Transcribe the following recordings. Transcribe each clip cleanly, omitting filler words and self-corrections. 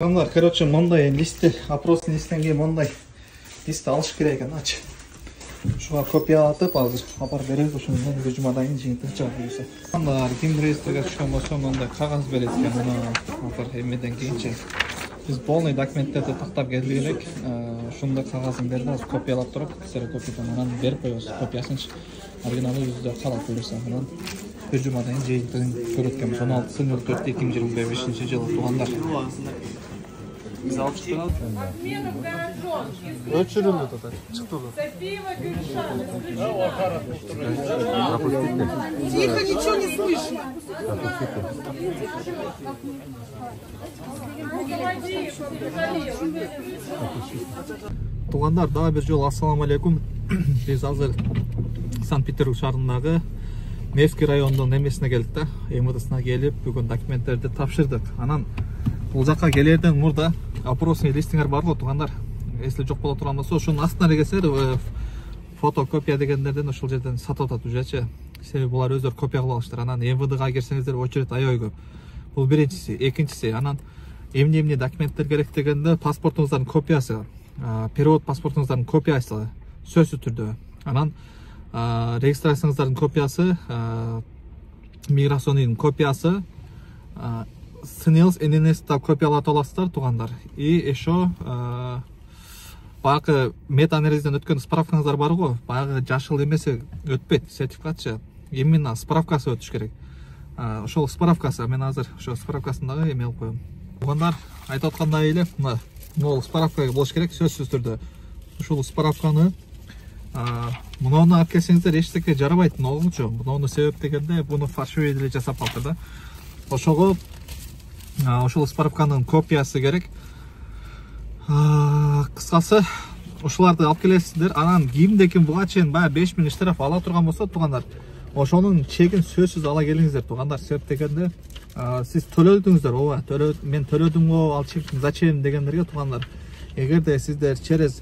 Адамдар, короче, мондай листти, опрос листенге мондай листти алыш керек экен, ачы. Шуга копиялатып азыр апар берет, ошондон бир жумадан кийин жыйынтыгы чыгат буюрса. Адамдар, ким реестрге түшкөн болсо, мондай кагаз берет экен, мына апар эмеден кийинчи. Биз полный документтерди тактап келдик элек. Ушундай кагазын берди, азыр копиялап туруп, ксерокопиядан анан берип коебуз копиясынчы. Оригиналы жүзүндө калат буюрса, анан бир жумадан кийин жыйынтыгын көрөт экенбиз. 16/04/2025 жылы туугандар. Biz alıp çıktınız. Ölçülündü total. Çıktı da. Тихо, ничего не слышно. Тугандар, дагы бир жолу ассаламу алейкум. Биз азыр Санкт-Петербург шаарындагы Невский районунун эмесине келдик да. МВДсына келип, бүгүн документтерди тапшырдык. Анан бул жакка келерден мурда опросный листиңер бар го туугандар. Эсте жок боло турган болсо, ошонун астына келсеңер, фотокопия дегендерден ошол жерден сатып атат уже. Себеби булар өздөрү копия кылып алыштыр. Анан МВДга кирсеңиздер очередь аябай көп. Бул биринчиси, экинчиси, анан эмне документтер керек дегенде паспортуңуздун копиясы, перевод паспортуңуздун копиясы сөзсүз түрдө. Анан регистрацияңыздардын копиясы, миграционный копиясы, СНИЛС, ННС копиялатып аласыздар туугандар. И еще баягы мета-анализден өткөн справкаңыздар бар го, баягы жашыл эмеси өтпөйт, сертификатчы. Именно справкасы өтүш керек. Ошол справкасы, мен азыр ошо справкасындагы эме алып коем. Туугандар, айтып аткандай эле, могул справка болуш керек сөзсүз түрдө. Ушул справканы муну алып келсеңиздер эчтеке жарабайт, ногучу. Муну себеп дегенде буну фальшивый деле жасап калды да. Ошого ошол справканын копиясы керек. Кыскасы, ушуларды алып келесиздер. Анан кимде-ким буга чейин баягы 5000 штраф ала турган болсо, туугандар, ошонун чегин сөзсүз ала келиңиздер, туугандар. Себеп дегенде, сиз төлөдүңүздөр, ооба, мен төлөдүм го, ал чек зачем дегендерге, туугандар. Эгерде сиздер через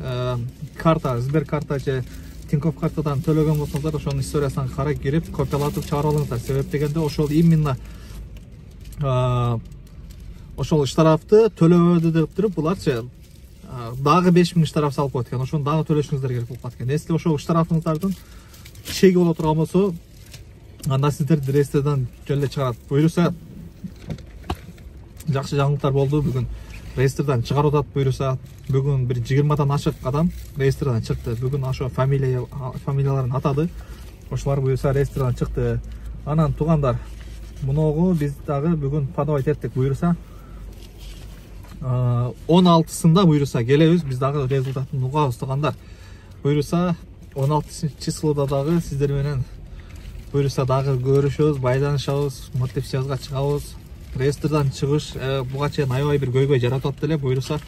карта, Сберкарта же Тинькофф картадан төлөгөн болсоңуздар, ошонун историясына карап кирип, копиялатып чыгарып алыңыздар. Себеп дегенде, ошол именно ошол штрафты төлөбөдү деп туруп, буларчы дагы 5000 штраф салып коет экен. Ошону дагы төлөшүңүздөр керек болуп калат экен. Эсте ошол штрафыңыздардын чеги боло турган болсо, анда сиздерди реестрден жөн эле чыгарат. Буюрса, жакшы жаңылыктар болду бүгүн. Реестрден чыгарып атат буюрса, бүгүн бир 20дан ашык адам реестрден чыкты. Бүгүн ошо фамилияларын атады. Ошолар буюрса реестрден чыкты. Анан туугандар, муногу биз дагы бүгүн подавать эттик буюрса. 16-сында буюрса келебиз, биз дагы результатын угабыз туугандар. Буюрса 16-числода дагы сиздер менен буюрса дагы көрүшөбүз, байланышабыз, мотив связга чыгабыз. Реестрден чыгыш буга чейин аябай бир көйгөй жаратат эле, буюрса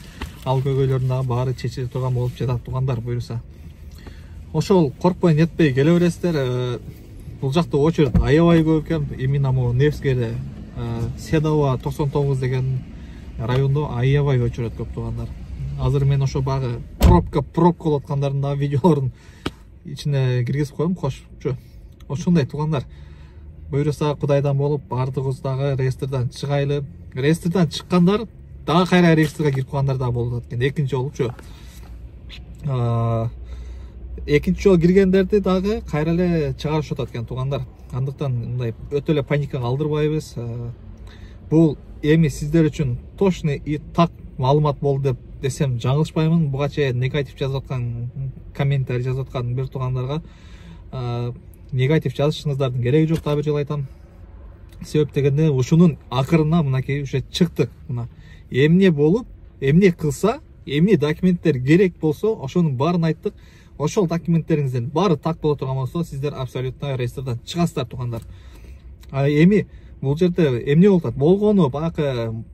ал көйгөйлөрдүн дагы баары чечилип турган болуп жатат туугандар буюрса. Ошол коркпой нетпей келе бересиздер. Бул жакта очередь аябай көп экен. Именно могу Невскийде Седова 99 деген райондо аябай очередь көп туугандар. Азыр мен ошо багы пробка болуп аткандардын дагы видеолорун ичине киргизип коем, кошчу. Ошондой туугандар. Буюрса Кудайдан болуп, бардыгыбыз дагы реестрден чыгайлы. Реестрден чыккандар дагы кайра реестрге кирип калгандар дагы болуп атат экен. Экинчи жолупчу. Экинчи жол киргендерди дагы кайра эле чыгарышып атат экен туугандар. Андыктан мындай өтө эле паникага алдырбайбыз. Бул эми сиздер үчүн точный и так маалымат болду деп десем жаңылышпаймын. Буга чейин негатив жазып аткан, комментарий жазып аткан бир туугандарга негатив жазышыңыздардын кереги жок, дагы бир жолу айтам. Себеп дегенде ушунун акырына мынакей уже чыктык. Мына эмне болуп, эмне кылса, эмне документтер керек болсо, ошонун баарын айттык. Ошол документтериңиздин баары так боло турган болсо, сиздер абсолютно реестрден чыгасыздар туугандар. Эми бул жерде эмне болуп атат? Болгону баягы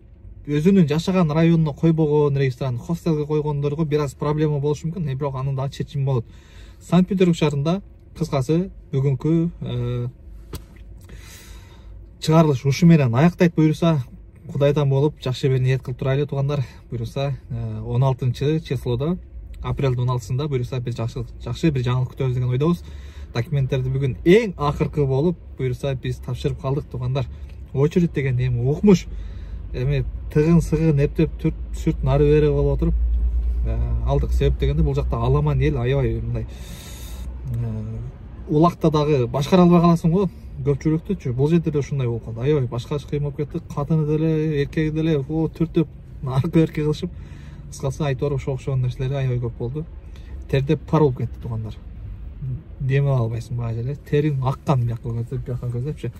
өзүнүн жашаган районуна койбогон регистраны хостелге койгондорго бир аз проблема болушу мүмкүн, бирок анын дагы чечими болот. Санкт-Петербург шаарында кыскасы бүгүнкү чыгарылыш ушу менен аяктайт буюрса, Кудайдан болуп жакшы бир ниет кылып турайлы туугандар. Буюрса 16-числода, апрелдин 16-сында буюрса биз жакшы бир жаңылык күтөбүз деген ойдобуз. Документтерди бүгүн эң акыркы болуп буюрса биз тапшырып калдык туугандар. Очередь деген эми укмуш. Эми тыгын сыгын эптеп сүрт нары бери болуп отуруп алдык. Себеп дегенде бул жакта аламан эл аябай мындай улакта дагы башкара албай каласың го. Көпчүлүктүчү бул жерде деле ушундай болуп калды. Аябай башкачы кыйын болуп кетти. Катыны деле, эркеги деле түртөп аркы берки кылышып, кыскасы айтып барып ошо окшогон нерселери аябай көп болду. Тердеп пар болуп кетти туугандар. Дем албайсың баа жерде. Терин аккан бияка көздөпчү.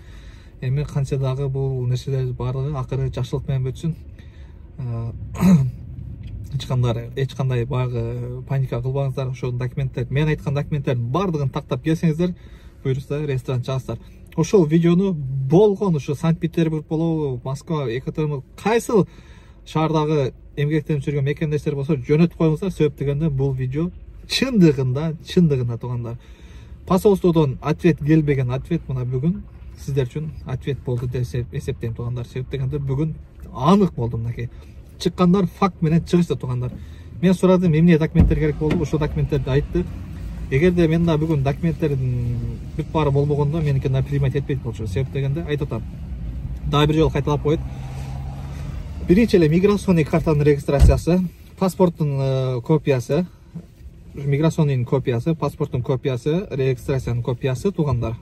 Эми канча дагы бул нерселер баардыгы акыры жакшылык менен бүтсүн. Эч кандай баягы паника кылбаңыздар. Ошо документтер, мен айткан документтердин баардыгын тактап келсеңиздер, буюрса ресторан чыгасыздар. Ошол видеону болгон ушу Санкт-Петербург болобу, Москва, Екатеринбург, кайсыл шаардагы эмгектенип жүргөн мекендештер болсо жөнөтүп коюңуздар. Себеп дегенде бул видео чындыгында туугандар. Посольстводон ответ келбеген ответ мына бүгүн сиздер үчүн ответ болду деп эсептейм туугандар. Себеп дегенде бүгүн анык болду мынакей. Чыккандар факт менен чыгышты туугандар. Мен сурадым, эмне документтер керек болду, ошол документтерди айтты. Эгерде мен да бүгүн документтердин бүт баары болбогондо меникини принимать этпейт болчу. Себеп дегенде айтып атам. Дагы бир жолу кайталап коет. Биринчи эле миграционный картанын регистрациясы, паспорттун копиясы, миграционный копиясы, паспорттун копиясы, регистрациянын копиясы туугандар.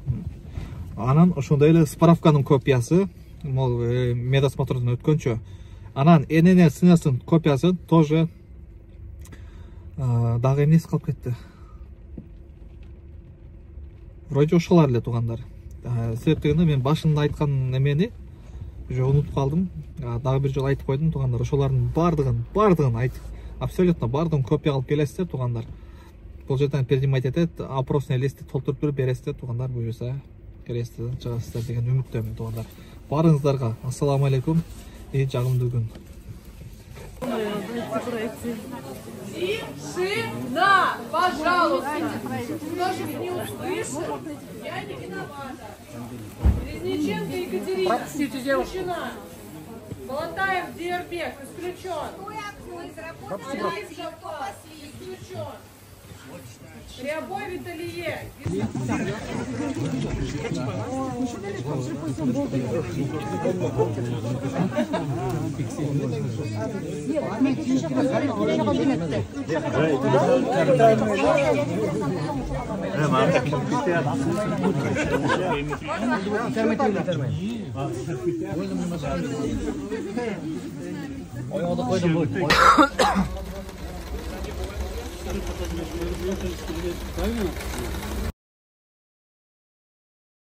Анан ошондой эле справканын копиясы, могул медосмотрдон өткөнчө. Анан НН СНСнын копиясы тоже дагы эмнеси калып кетти. Вроде ошолар эле туугандар. Себеп дегенде мен башында айткан эмени уже унутуп калдым. Дагы бир жолу айтып койдум туугандар. Ошолардын баардыгын айтып, абсолютно баардыгын копия алып келесиздер туугандар. Бул жерден принимать этет, опросный листти толтуруп туруп бересиздер туугандар. Буюрса ресторан чыгасыздар деген үмүттөмүн туугандар. Баарыңыздарга ассаламу алейкум и жагымдуу күн. Тишина, пожалуйста. Даже не услышал. Я не виновата. Резниченко Екатерина. Простите, девушка. Болотаев Диарбек исключен. Исключен. Рябой Виталие.